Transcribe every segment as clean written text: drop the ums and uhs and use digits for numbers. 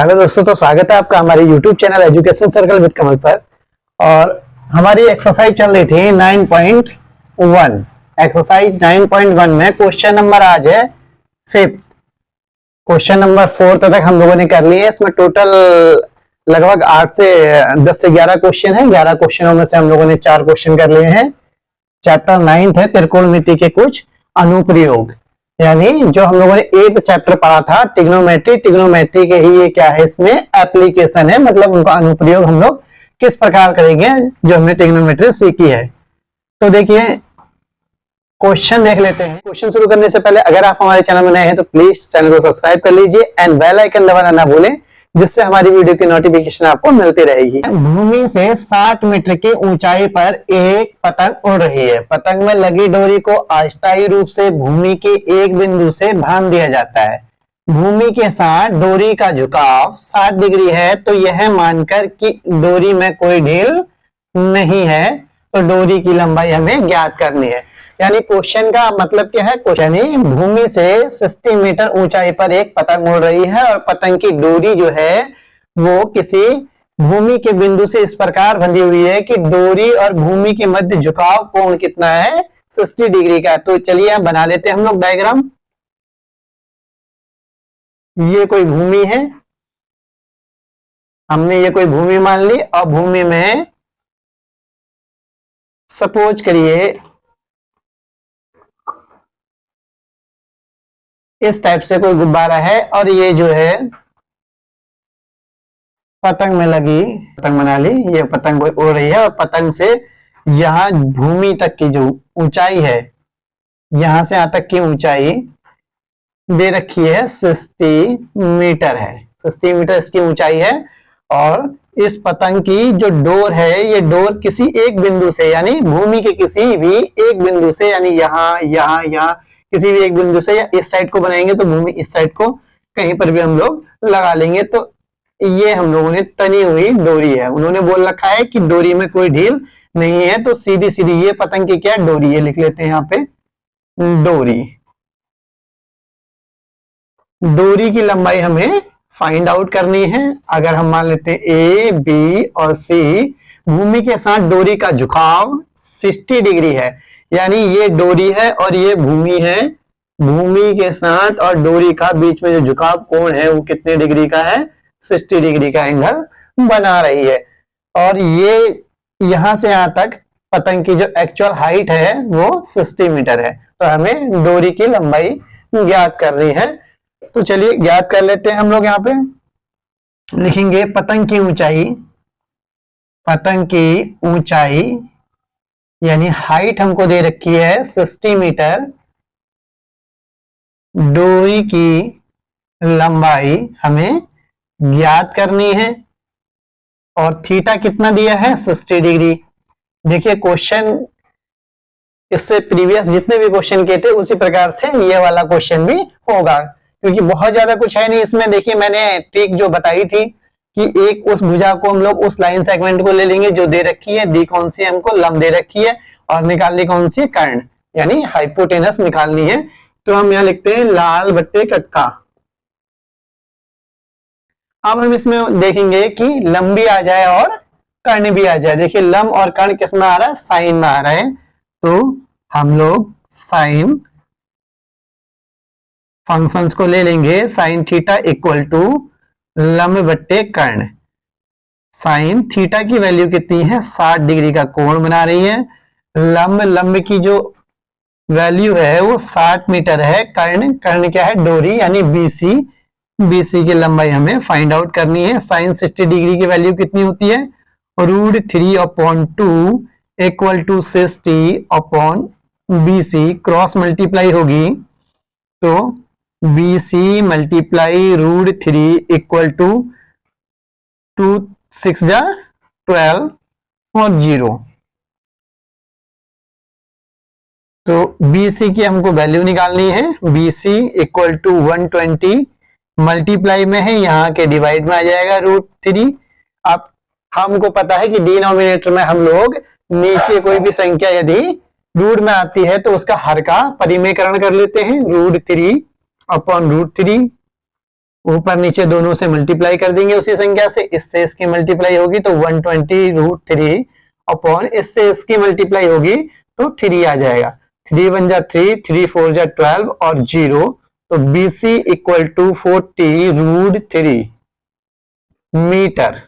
Hello दोस्तों, तो स्वागत है आपका हमारे YouTube channel education circle with Kamal पर। और हमारी एक्सरसाइज चल रही थी 9.1। एक्सरसाइज 9.1 में क्वेश्चन नंबर आज है 5th। क्वेश्चन नंबर 4 तक हम लोगों ने कर लिए। इसमें टोटल लगभग 10 से 11 क्वेश्चन है। 11 क्वेश्चनों में से हम लोगों ने 4 क्वेश्चन कर लिए हैं। चैप्टर 9 है त्रिकोणमिति के कुछ अनुप्रयोग, यानी जो हम लोगों ने 8 चैप्टर पढ़ा था ट्रिग्नोमेट्री के ही ये क्या है, इसमें एप्लीकेशन है, मतलब उनका अनुप्रयोग हम लोग किस प्रकार करेंगे जो हमने ट्रिग्नोमेट्री सीखी है। तो देखिए क्वेश्चन देख लेते हैं। क्वेश्चन शुरू करने से पहले अगर आप हमारे चैनल में नए हैं तो प्लीज चैनल को सब्सक्राइब कर लीजिए एंड बेल आइकन दबाना ना भूलें, जिससे हमारी वीडियो की नोटिफिकेशन आपको मिलती रहेगी। भूमि से 60 मीटर की ऊंचाई पर एक पतंग उड़ रही है। पतंग में लगी डोरी को अस्थायी रूप से भूमि के एक बिंदु से बांध दिया जाता है। भूमि के साथ डोरी का झुकाव 60 डिग्री है, तो यह मानकर कि डोरी में कोई ढील नहीं है, तो डोरी की लंबाई हमें ज्ञात करनी है। यानी क्वेश्चन का मतलब क्या है, क्वेश्चन ही भूमि से 60 मीटर ऊंचाई पर एक पतंग उड़ रही है और पतंग की डोरी जो है वो किसी भूमि के बिंदु से इस प्रकार बंधी हुई है कि डोरी और भूमि के मध्य झुकाव कोण कितना है, 60 डिग्री का। तो चलिए हम बना लेते हैं हम लोग डायग्राम। ये कोई भूमि है, हमने ये कोई भूमि मान ली और भूमि में सपोज करिए इस टाइप से कोई गुब्बारा है और ये जो है पतंग में लगी, पतंग बना ली, ये पतंग उड़ रही है और पतंग से यहां भूमि तक की जो ऊंचाई है, यहां से यहां तक की ऊंचाई दे रखी है 60 मीटर है। 60 मीटर इसकी ऊंचाई है और इस पतंग की जो डोर है, ये डोर किसी एक बिंदु से, यानी भूमि के किसी भी एक बिंदु से, यानी यहाँ किसी भी एक बिंदु से, या इस साइड को बनाएंगे तो भूमि इस साइड को कहीं पर भी हम लोग लगा लेंगे। तो ये हम लोगों ने तनी हुई डोरी है। उन्होंने बोल रखा है कि डोरी में कोई ढील नहीं है, तो सीधी सीधी ये पतंग की क्या डोरी है, लिख लेते हैं यहाँ पे डोरी। डोरी की लंबाई हमें फाइंड आउट करनी है। अगर हम मान लेते हैं ए, बी और सी, भूमि के साथ डोरी का झुकाव 60 डिग्री है, यानी ये डोरी है और ये भूमि है। भूमि के साथ और डोरी का बीच में जो झुकाव कोण है वो कितने डिग्री का है, 60 डिग्री का एंगल बना रही है। और ये यहां से यहां तक पतंग की जो एक्चुअल हाइट है वो 60 मीटर है, तो हमें डोरी की लंबाई ज्ञात करनी है। तो चलिए ज्ञात कर लेते हैं हम लोग। यहाँ पे लिखेंगे पतंग की ऊंचाई, पतंग की ऊंचाई यानी हाइट हमको दे रखी है 60 मीटर, डोरी की लंबाई हमें ज्ञात करनी है और थीटा कितना दिया है 60 डिग्री। देखिए क्वेश्चन इससे प्रीवियस जितने भी क्वेश्चन किए थे उसी प्रकार से ये वाला क्वेश्चन भी होगा, क्योंकि बहुत ज्यादा कुछ है नहीं इसमें। देखिए मैंने ट्रिक जो बताई थी कि एक उस भुजा को हम लोग उस लाइन सेगमेंट को ले लेंगे जो दे रखी है, दी कौन सी हमको लंब दे रखी है और निकालनी कौन सी कर्ण, यानी हाइपोटेनस निकालनी है। तो हम यहाँ लिखते हैं लाल बट्टे कक्का। अब हम इसमें देखेंगे कि लंब भी आ जाए और कर्ण भी आ जाए। देखिए लंब और कर्ण किस में आ रहा है, साइन में आ रहा है, तो हम लोग साइन फंक्शंस को ले लेंगे। साइन थीटा इक्वल टू लंब बट्टे कर्ण। साइन थीटा की वैल्यू कितनी है, 60 डिग्री का कोण बना रही है। लंब की जो वैल्यू है वो 60 मीटर है। कर्ण क्या है, डोरी यानी बीसी। बीसी की लंबाई हमें फाइंड आउट करनी है। साइन 60 डिग्री की वैल्यू कितनी होती है, √3/2 equal to 60/BC। Cross multiply होगी तो BC मल्टीप्लाई √3 इक्वल टू 2 6 जा 12 और 0। तो BC की हमको वैल्यू निकालनी है। BC इक्वल टू 120 मल्टीप्लाई में है, यहाँ के डिवाइड में आ जाएगा √3। अब हमको पता है कि डिनोमिनेटर में हम लोग नीचे कोई भी संख्या यदि रूट में आती है तो उसका हर का परिमेयकरण कर लेते हैं। √3/√3 ऊपर नीचे दोनों से मल्टीप्लाई कर देंगे उसी संख्या से, इससे इसकी मल्टीप्लाई होगी तो 120√3 अपॉन इससे इसकी मल्टीप्लाई होगी तो 3 आ जाएगा। 3 1 जा 3, 3 4 जा 12 और 0, तो BC इक्वल टू 40√3 मीटर।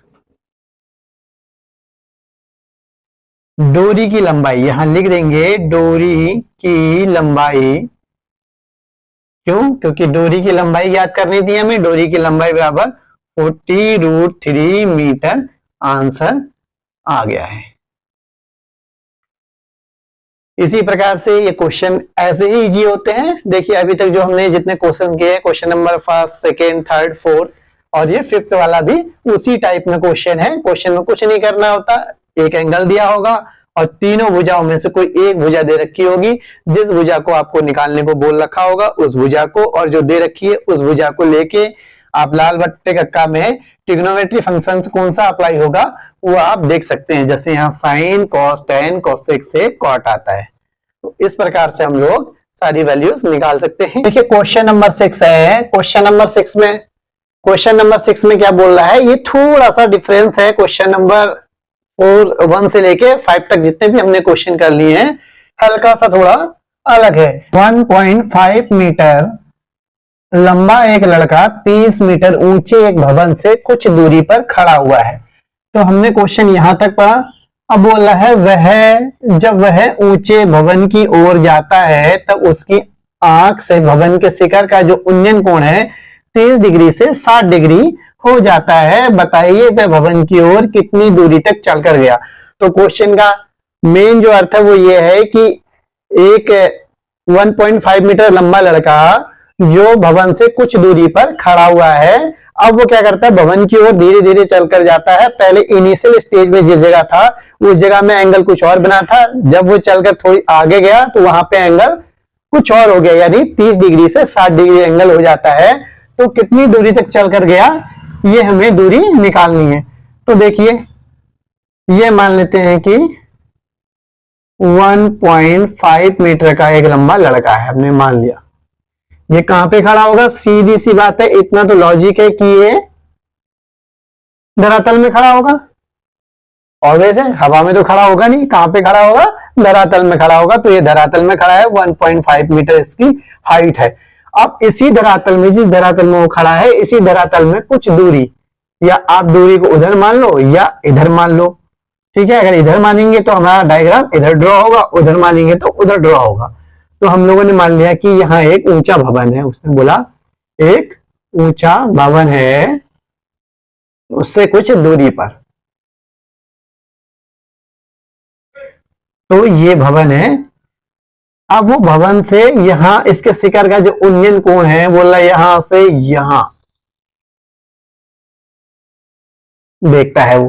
डोरी की लंबाई यहां लिख देंगे, डोरी की लंबाई, क्यों? क्योंकि डोरी की लंबाई याद करनी थी हमें। डोरी की लंबाई बराबर 40√3 मीटर आंसर आ गया है। इसी प्रकार से ये क्वेश्चन ऐसे ही इजी होते हैं। देखिए अभी तक जो हमने जितने क्वेश्चन किए, क्वेश्चन नंबर 1, 2, 3, 4 और ये 5th वाला भी उसी टाइप में क्वेश्चन है। क्वेश्चन में कुछ नहीं करना होता, एक एंगल दिया होगा और तीनों भुजाओं में से कोई एक भुजा दे रखी होगी। जिस भुजा को आपको निकालने को बोल रखा होगा उस भुजा को, और जो दे रखी है उस भुजा को लेके आप लाल बट्टे कक्का में ट्रिग्नोमेट्री फंक्शन कौन सा अप्लाई होगा वो आप देख सकते हैं। जैसे यहाँ साइन, कॉस, टेन, कोसेक से कॉट आता है, तो इस प्रकार से हम लोग सारी वैल्यूज निकाल सकते हैं। देखिए क्वेश्चन नंबर 6 है। क्वेश्चन नंबर 6 में क्या बोल रहा है, ये थोड़ा सा डिफरेंस है क्वेश्चन नंबर 1 से लेके 5 तक जितने भी हमने क्वेश्चन कर लिए हैं, हल्का सा थोड़ा अलग है। 1.5 मीटर लंबा एक लड़का 30 मीटर ऊंचे एक भवन से कुछ दूरी पर खड़ा हुआ है। तो हमने क्वेश्चन यहां तक पढ़ा। अब बोल रहा है जब वह ऊंचे भवन की ओर जाता है तब उसकी आंख से भवन के शिखर का जो उन्नयन कोण है 30 डिग्री से 60 डिग्री हो जाता है। बताइए वह भवन की ओर कितनी दूरी तक चलकर गया। तो क्वेश्चन का मेन जो अर्थ है वो ये है कि एक 1.5 मीटर लंबा लड़का जो भवन से कुछ दूरी पर खड़ा हुआ है, अब वो क्या करता है, भवन की ओर धीरे धीरे चलकर जाता है। पहले इनिशियल स्टेज में जिस जगह था उस जगह में एंगल कुछ और बना था, जब वो चलकर थोड़ी आगे गया तो वहां पे एंगल कुछ और हो गया, यानी 30 डिग्री से 60 डिग्री एंगल हो जाता है। तो कितनी दूरी तक चलकर गया ये हमें दूरी निकालनी है। तो देखिए ये मान लेते हैं कि 1.5 मीटर का एक लंबा लड़का है, हमने मान लिया। ये कहां पे खड़ा होगा, सीधी सी बात है, इतना तो लॉजिक है कि ये धरातल में खड़ा होगा। और वैसे हवा में तो खड़ा होगा नहीं, कहां पे खड़ा होगा, धरातल में खड़ा होगा। तो ये धरातल में खड़ा है, 1.5 मीटर इसकी हाइट है। अब इसी धरातल में, जिस धरातल में वो खड़ा है, इसी धरातल में कुछ दूरी, या आप दूरी को उधर मान लो या इधर मान लो, ठीक है। अगर इधर मानेंगे तो हमारा डायग्राम इधर ड्रॉ होगा, उधर मानेंगे तो उधर ड्रॉ होगा। तो हम लोगों ने मान लिया कि यहाँ एक ऊंचा भवन है, उसने बोला एक ऊंचा भवन है उससे कुछ दूरी पर, तो ये भवन है। अब वो भवन से यहां इसके शिखर का जो उन्नयन कोण है, बोला यहां से यहां देखता है वो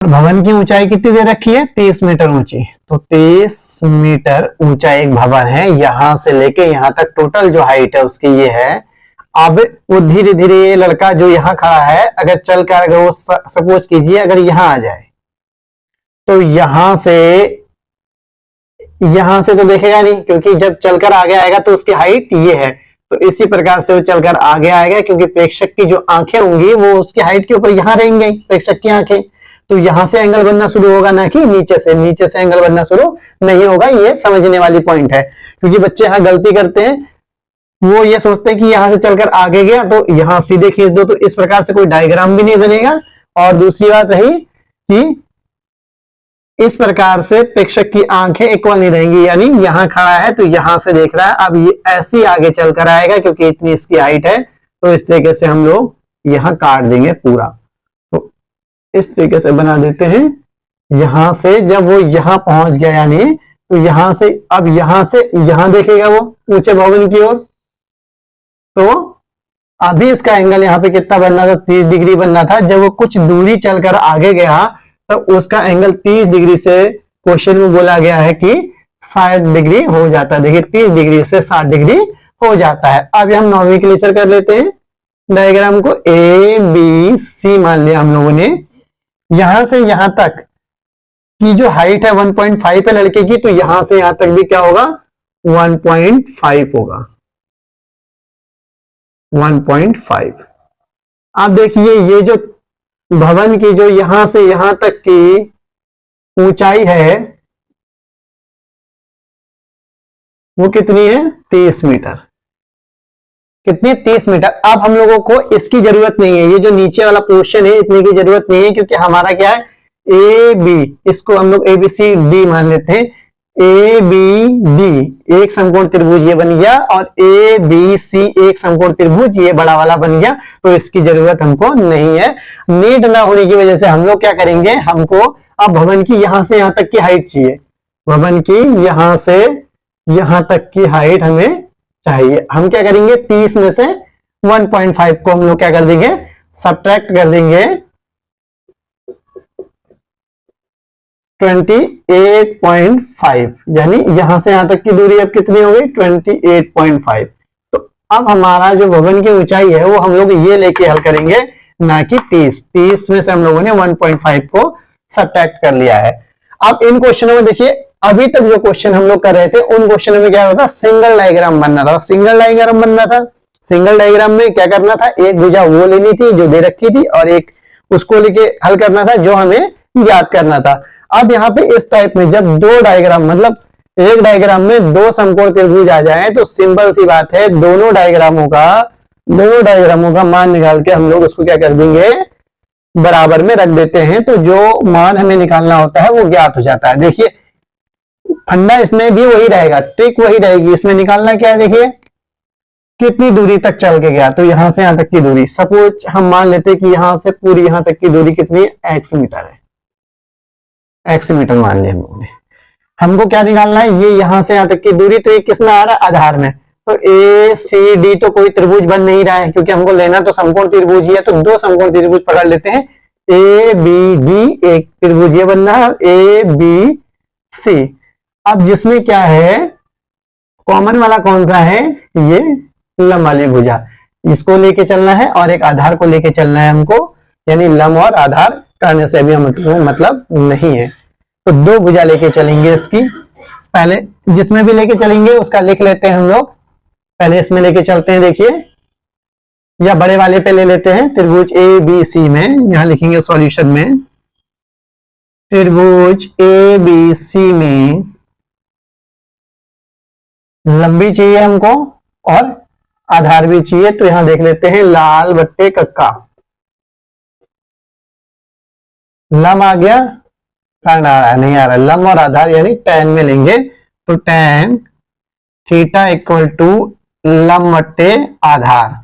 भवन की ऊंचाई कितनी दे रखी है, 30 मीटर ऊंची। तो 30 मीटर ऊंचा एक भवन है, यहां से लेके यहां तक टोटल जो हाइट है उसकी ये है। अब वो धीरे धीरे ये लड़का जो यहां खड़ा है, अगर चलकर, अगर वो सपोज कीजिए अगर यहां आ जाए, तो यहां से तो देखेगा नहीं, क्योंकि जब चलकर आगे आएगा तो उसकी हाइट ये है। तो इसी प्रकार से वो चलकर आगे आएगा, क्योंकि प्रेक्षक की जो आंखें होंगी वो उसकी हाइट के ऊपर यहां रहेंगी, प्रेक्षक की आंखें। तो यहां से एंगल बनना शुरू होगा, ना कि नीचे से एंगल बनना शुरू नहीं होगा। ये समझने वाली पॉइंट है, क्योंकि बच्चे यहां गलती करते हैं, वो ये सोचते हैं कि यहां से चलकर आगे गया तो यहां सीधे खींच दो, तो इस प्रकार से कोई डायग्राम भी नहीं बनेगा। और दूसरी बात रही कि इस प्रकार से प्रेक्षक की आंखें इक्वल नहीं रहेंगी, यानी यहां खड़ा है तो यहां से देख रहा है, अब ये ऐसे ही आगे चलकर आएगा क्योंकि इतनी इसकी हाइट है। तो इस तरीके से हम लोग यहां काट देंगे पूरा, तो इस तरीके से बना देते हैं। यहां से जब वो यहां पहुंच गया, यानी तो यहां से, अब यहां से यहां देखेगा वो ऊंचे भवन की ओर, तो अभी इसका एंगल यहाँ पे कितना बनना था, 30 डिग्री बनना था। जब वो कुछ दूरी चलकर आगे गया तो उसका एंगल 30 डिग्री से क्वेश्चन में बोला गया है कि 60 डिग्री हो जाता है। देखिए 30 डिग्री से 60 डिग्री हो जाता है। अब हम नॉमेनक्लेचर कर लेते हैं, डायग्राम को ए बी सी मान लिया हम लोगों ने। यहां से यहां तक की जो हाइट है 1.5 है लड़के की, तो यहां से यहां तक भी क्या होगा, 1.5 होगा। 1.5। आप देखिए ये जो भवन की जो यहां से यहां तक की ऊंचाई है वो कितनी है, 30 मीटर। कितनी, 30 मीटर। अब हम लोगों को इसकी जरूरत नहीं है, ये जो नीचे वाला पोर्शन है इतने की जरूरत नहीं है, क्योंकि हमारा क्या है, ए बी, इसको हम लोग ए बी सी डी मान लेते हैं। ए बी डी एक समकोण त्रिभुज ये बन गया, और ए बी सी एक समकोण त्रिभुज ये बड़ा वाला बन गया, तो इसकी जरूरत हमको नहीं है। नीड ना होने की वजह से हम लोग क्या करेंगे, हमको अब भवन की यहां से यहां तक की हाइट चाहिए। भवन की यहां से यहां तक की हाइट हमें चाहिए। हम क्या करेंगे, 30 में से 1.5 को हम लोग क्या कर देंगे, सब्ट्रैक्ट कर देंगे। 28.5, यानी यहां से यहां तक की दूरी अब कितनी हो गई, 28.5। तो अब हमारा जो भवन की ऊंचाई है वो हम लोग ये लेके हल करेंगे, ना कि 30 में से हम लोगों ने 1.5 को सब्ट्रैक्ट कर लिया है। अब इन क्वेश्चनों में देखिए, अभी तक जो क्वेश्चन हम लोग कर रहे थे उन क्वेश्चनों में क्या होता, सिंगल डायग्राम बनना था। सिंगल डायग्राम बनना था, सिंगल डायग्राम में क्या करना था, एक भुजा वो लेनी थी जो दे रखी थी, और एक उसको लेके हल करना था जो हमें याद करना था। अब यहाँ पे इस टाइप में जब दो डायग्राम, मतलब एक डायग्राम में दो समकोण त्रिभुज आ जाए तो सिंपल सी बात है, दोनों डायग्रामों का मान निकाल के हम लोग उसको क्या कर देंगे, बराबर में रख देते हैं, तो जो मान हमें निकालना होता है वो ज्ञात हो जाता है। देखिए फंडा इसमें भी वही रहेगा, ट्रिक वही रहेगी। इसमें निकालना क्या है, देखिए कितनी दूरी तक चल के गया, तो यहां से यहां तक की दूरी, सपोज हम मान लेते हैं कि यहां से पूरी यहां तक की दूरी कितनी है, x मीटर है, x मीटर मान लिया हम लोगों ने। हमको क्या निकालना है, ये यहां से यहां तक की दूरी, तो ये किस में आ रहा है, आधार में। तो ए सी डी तो कोई त्रिभुज बन नहीं रहा है, क्योंकि हमको लेना तो समकोण त्रिभुज ही है, तो दो समकोण त्रिभुज पकड़ लेते हैं। ए बी डी एक त्रिभुज ये बनना है, ए बी सी। अब जिसमें क्या है, कॉमन वाला कौन सा है, ये लंब वाली भुजा, इसको लेके चलना है और एक आधार को लेके चलना है हमको, यानी लंब और आधार करने से भी मतलब नहीं है। तो दो भुजा लेके चलेंगे इसकी, पहले जिसमें भी लेके चलेंगे उसका लिख लेते हैं हम लोग। पहले इसमें लेके चलते हैं, देखिए, या बड़े वाले पे ले लेते हैं, त्रिभुज ए बी सी में, यहां लिखेंगे सॉल्यूशन में, त्रिभुज ए बी सी में लंबी चाहिए हमको और आधार भी चाहिए, तो यहां देख लेते हैं लाल बट्टे कक्का, लंब आ गया, टैन आ रहा है, नहीं आ रहा, लंब और आधार यानी टैन में लेंगे, तो टैन थीटा इक्वल टू लंब बट्टे आधार।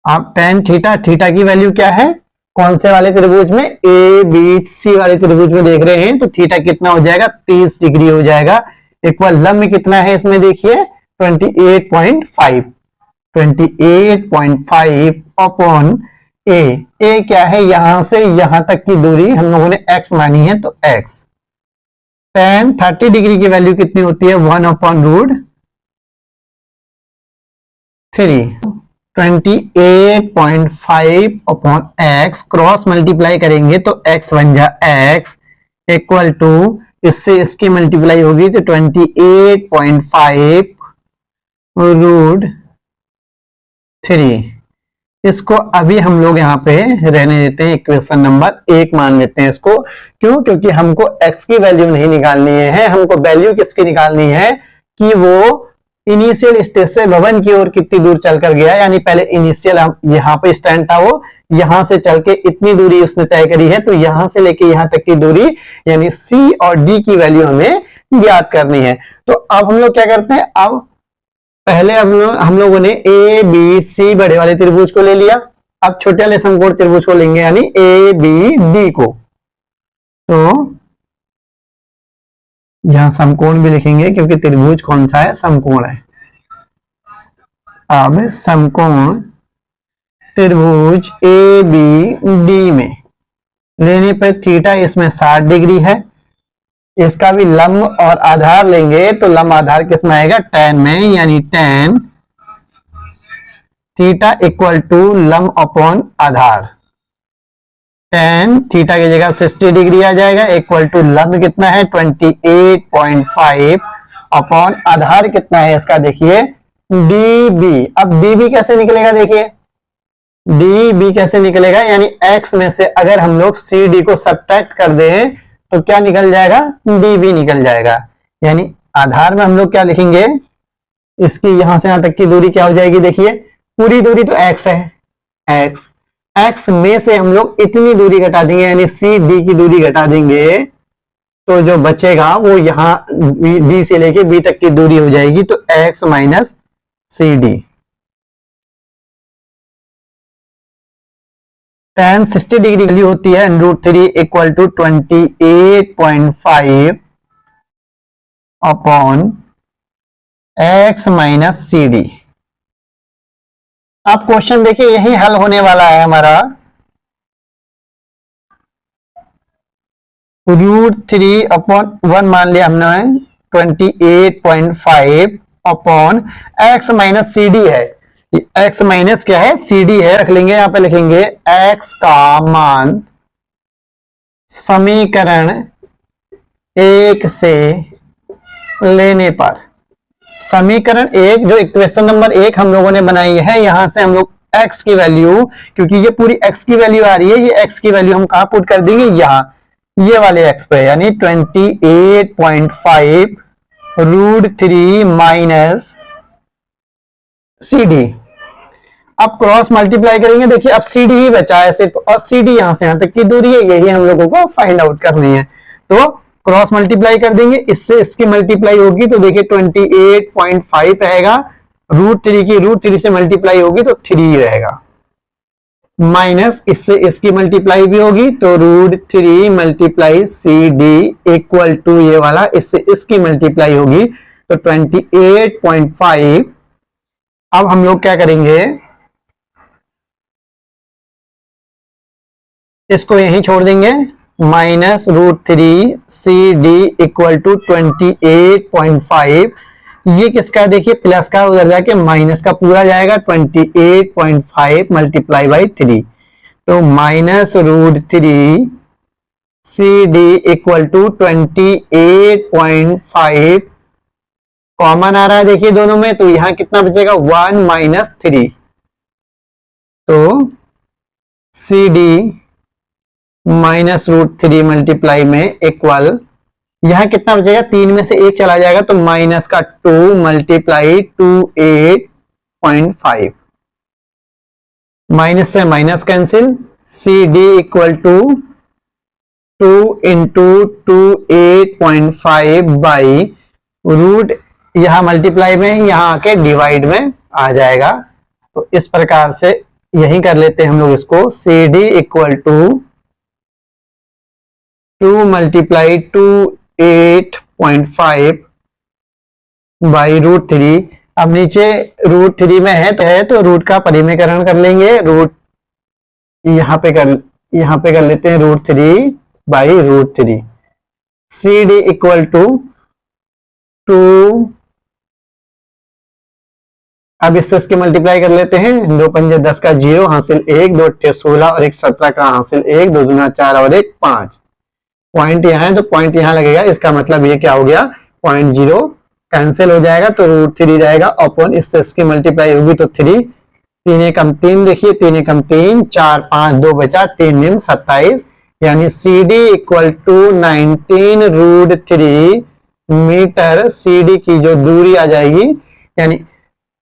आप टैन थीटा, थीटा की वैल्यू क्या है, कौन से वाले त्रिभुज में, ए बी सी वाले त्रिभुज में देख रहे हैं, तो थीटा कितना हो जाएगा, 30 डिग्री हो जाएगा। इक्वल लंब कितना है इसमें, देखिए 28.5, 28.5 अपॉन ए क्या है, यहां से यहां तक की दूरी हम लोगों ने x मानी है, तो x। tan 30 डिग्री की वैल्यू कितनी होती है, 1/√3। 28.5 अपॉन x, क्रॉस मल्टीप्लाई करेंगे तो x बन जाए x इक्वल टू, इससे इसकी मल्टीप्लाई होगी तो 28.5√3। इसको अभी हम लोग यहाँ पे रहने देते हैं, इक्वेशन नंबर 1 मान लेते हैं इसको। क्यों, क्योंकि हमको x की वैल्यू नहीं निकालनी है, हमको वैल्यू किसकी निकालनी है, कि वो इनिशियल स्टेज से भवन की ओर कितनी दूर चलकर गया, यानी पहले इनिशियल यहाँ पे स्टैंड था, वो यहां से चल के इतनी दूरी उसने तय करी है, तो यहां से लेके यहां तक की दूरी यानी C और D की वैल्यू हमें ज्ञात करनी है। तो अब हम लोग क्या करते हैं, अब पहले हम लोगों ने ए बी सी बड़े वाले त्रिभुज को ले लिया, अब छोटे वाले समकोण त्रिभुज को लेंगे, यानी ए बी डी को। तो यहां समकोण भी लिखेंगे क्योंकि त्रिभुज कौन सा है, समकोण है। अब समकोण त्रिभुज ए बी डी में लेने पर थीटा इसमें 60 डिग्री है, इसका भी लंब और आधार लेंगे तो लंब आधार किसमें आएगा, टैन में, यानी टैन थीटा इक्वल टू लंब अपॉन आधार। टैन थीटा की जगह 60 डिग्री आ जाएगा, इक्वल टू लंब कितना है 28.5 अपॉन आधार कितना है इसका, देखिए dB। अब dB कैसे निकलेगा, देखिए डी बी कैसे निकलेगा, यानी एक्स में से अगर हम लोग सी डी को सब्ट्रैक्ट कर दें तो क्या निकल जाएगा, डी बी निकल जाएगा। यानी आधार में हम लोग क्या लिखेंगे, इसकी यहां से यहां तक की दूरी क्या हो जाएगी, देखिए पूरी दूरी तो एक्स है, एक्स एक्स में से हम लोग इतनी दूरी घटा देंगे, यानी सी डी की दूरी घटा देंगे, तो जो बचेगा वो यहाँ डी से लेके बी तक की दूरी हो जाएगी, तो X minus C D. tan 60 degree value होती है √3 equal to 28.5 upon X minus C D. अब क्वेश्चन देखिए यही हल होने वाला है हमारा। √3 अपॉन 1 मान लिया हमने, 28.5 upon X minus C D है, एक्स माइनस क्या है, सी डी है, रख लेंगे यहां पे, लिखेंगे एक्स का मान समीकरण 1 से लेने पर, समीकरण 1 जो इक्वेशन नंबर 1 हम लोगों ने बनाई है, यहां से हम लोग x की वैल्यू, क्योंकि ये पूरी x की वैल्यू आ रही है, ये x की वैल्यू हम कहां पुट कर देंगे, यहां ये वाले x पे, यानी 28.5 √3 माइनस सी डी। अब क्रॉस मल्टीप्लाई करेंगे, देखिए अब सी डी ही बचा है सिर्फ, और सी डी यहां से यहां तक की दूरी है, यही हम लोगों को फाइंड आउट करनी है। तो क्रॉस मल्टीप्लाई कर देंगे, इससे इसकी मल्टीप्लाई होगी तो देखिए 28.5 रहेगा, √3 की √3 से मल्टीप्लाई होगी तो 3 रहेगा, माइनस इससे इसकी मल्टीप्लाई भी होगी तो √3 multiply C D equal to ये वाला, इससे इसकी मल्टीप्लाई होगी तो 28.5। अब हम लोग क्या करेंगे, इसको यहीं छोड़ देंगे, minus √3 C D equal to 28.5, ये किसका है देखिए, प्लस का उधर जाके माइनस का पूरा जाएगा, 28.5 मल्टीप्लाई बाई 3, तो minus √3 C D equal to 28.5, common आ रहा है देखिए दोनों में, तो यहां कितना बचेगा 1 माइनस 3, तो सी डी माइनस √3 मल्टीप्लाई में इक्वल, यहां कितना बचेगा, 3 में से 1 चला जाएगा तो माइनस का 2 मल्टीप्लाई 28.5, माइनस से minus cancel, C D equal to 2 into 28.5 by root, यहां मल्टीप्लाई में यहां आके डिवाइड में आ जाएगा। तो इस प्रकार से यही कर लेते हैं हम लोग इसको, C D equal to 2 multiply 28.5 by √3, अब नीचे √3 में है तो रूट का परिमेयकरण कर लेंगे, रूट यहां पे कर लेते हैं √3 by √3, C D equal to 2, अब इससे इसकी मल्टीप्लाई कर लेते हैं, 2 पंजे 10 का 0 हासिल 1, 2 अट्ठे 16 और 1 17 का हासिल 1, 2 दूना 4 और 1 5, पॉइंट यहाँ है तो पॉइंट यहाँ लगेगा, इसका मतलब ये क्या हो गया, 0.0 कैंसिल हो जाएगा तो √3 जाएगा, अपॉन इससे इसकी मल्टीप्लाई होगी तो 3, 3 एकम 3, देखिए 3 एकम 3, 4 5 2 बचा, 3 निम 27, यानी C D equal to 19 √3 metre, C D की जो दूरी आ जाएगी, यानी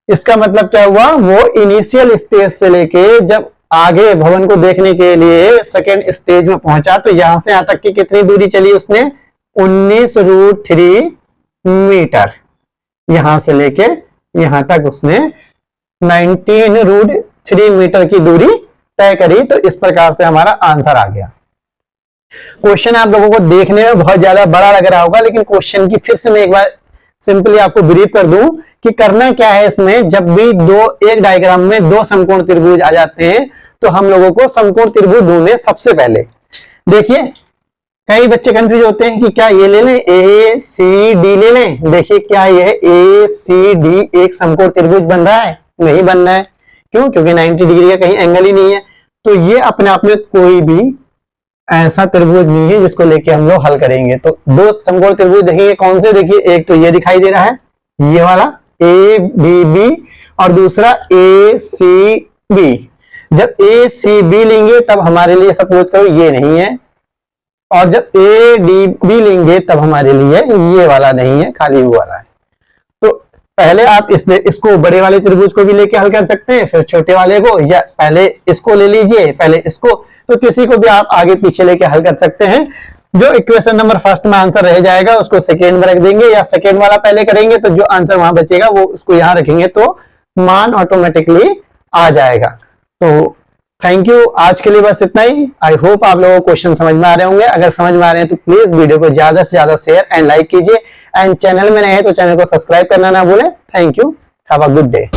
इसका मतलब क्या हुआ, वो इनिशियल स्टेज से लेके जब आगे भवन को देखने के लिए सेकेंड स्टेज में पहुंचा तो यहां से यहां तक की कितनी दूरी चली उसने, 19 √3 मीटर, यहां से लेके यहां तक उसने 19 √3 मीटर की दूरी तय करी। तो इस प्रकार से हमारा आंसर आ गया। क्वेश्चन आप लोगों को देखने में बहुत ज्यादा बड़ा लग रहा होगा, लेकिन क्वेश्चन की फिर से मैं एक बार सिंपली आपको ब्रीफ कर दूं कि करना क्या है इसमें, जब भी एक डायग्राम में 2 समकोण त्रिभुज आ जाते हैं तो हम लोगों को समकोण त्रिभुज ढूंढने सबसे पहले। देखिए कई बच्चे कंफ्यूज होते हैं कि क्या ये ले लें, ए सी डी ले लें, देखिए क्या ये ए सी डी एक समकोण त्रिभुज बन रहा है, नहीं बन रहा है, क्यों, क्योंकि 90 डिग्री का कहीं एंगल ही नहीं है, तो ये अपने आप में कोई भी ऐसा त्रिभुज नहीं है जिसको लेके हम लोग हल करेंगे। तो 2 समकोण त्रिभुज देखेंगे कौन से, देखिए एक तो ये दिखाई दे रहा है, ये वाला ए बी बी, और दूसरा ए सी बी। जब ए सी बी लेंगे तब हमारे लिए सपोज करो ये नहीं है, और जब ए डी बी लेंगे तब हमारे लिए ये वाला नहीं है, खाली वो वाला है। तो पहले आप इसको बड़े वाले त्रिभुज को भी लेके हल कर सकते हैं, फिर छोटे वाले को, या पहले इसको ले लीजिए पहले इसको, तो किसी को भी आप आगे पीछे लेके हल कर सकते हैं। जो इक्वेशन नंबर फर्स्ट में आंसर रह जाएगा उसको सेकेंड में रख देंगे, या सेकेंड वाला पहले करेंगे तो जो आंसर वहां बचेगा वो उसको यहां रखेंगे, तो मान ऑटोमेटिकली आ जाएगा। तो थैंक यू, आज के लिए बस इतना ही। आई होप आप लोगों को क्वेश्चन समझ में आ रहे होंगे। अगर समझ में आ रहे हैं तो प्लीज वीडियो को ज्यादा से ज्यादा शेयर एंड लाइक कीजिए, एंड चैनल में नए हैं तो चैनल को सब्सक्राइब करना ना भूलें। Thank you, have a good day.